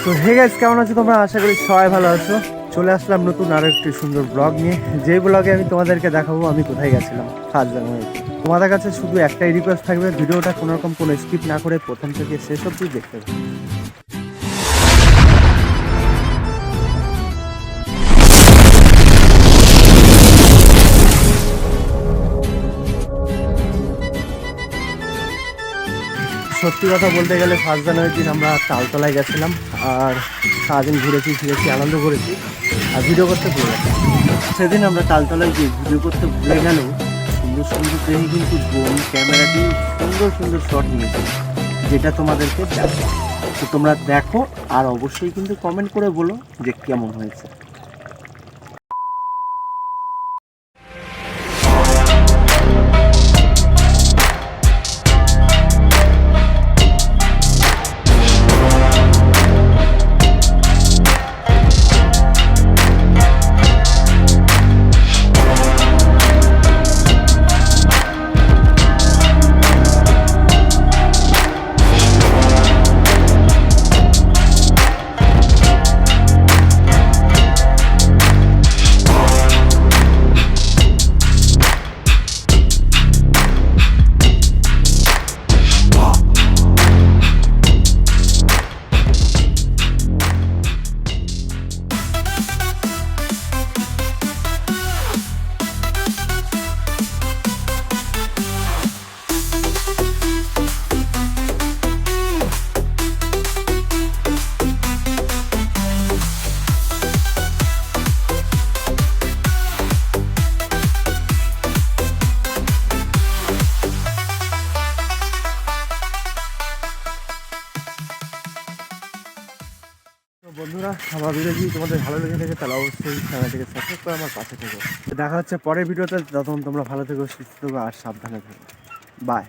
তো hey guys, কেমন আছো তোমরা? আশা করি সবাই ভালো আছো। চলে আসলাম নতুন আরো একটি সুন্দর ব্লগ নিয়ে, যে ব্লগে আমি তোমাদেরকে দেখাবো আমি কোথায় গেছিলাম 7 জানুয়ারিতে। তোমাদের কাছে শুধু একটাই রিকোয়েস্ট থাকবে, ভিডিওটা কোনোরকম কোনো স্কিপ না করে প্রথম থেকে শেষ অবধি দেখতে হবে। সত্যি কথা বলতে গেলে 1 জানুয়ারির দিন আমরা তালতলায় গেছিলাম, আর সারাদিন ঘুরেছি ফিরেছি, আনন্দ করেছি, আর ভিডিও করতে ভুলে গেছি। সেদিন আমরা তালতলায় গিয়ে ভিডিও করতে ভুলে গেলেও সুন্দর সুন্দর দেখে কিন্তু ড্রোন ক্যামেরা দিয়ে সুন্দর সুন্দর শট নিয়েছি, যেটা তোমাদেরকে দেখাবো। তো তোমরা দেখো, আর অবশ্যই কিন্তু কমেন্ট করে বলো যে কেমন হয়েছে। বন্ধুরা, আমার ভিডিও যদি তোমাদের ভালো লেগে থাকে তাহলে অবশ্যই চ্যানেলটিকে সাবস্ক্রাইব করে আমার পাশে থেকো। দেখা হচ্ছে পরের ভিডিওতে। তখন তোমরা ভালো থেকো, সুস্থ থেকো আর সাবধানে থেকো। বাই।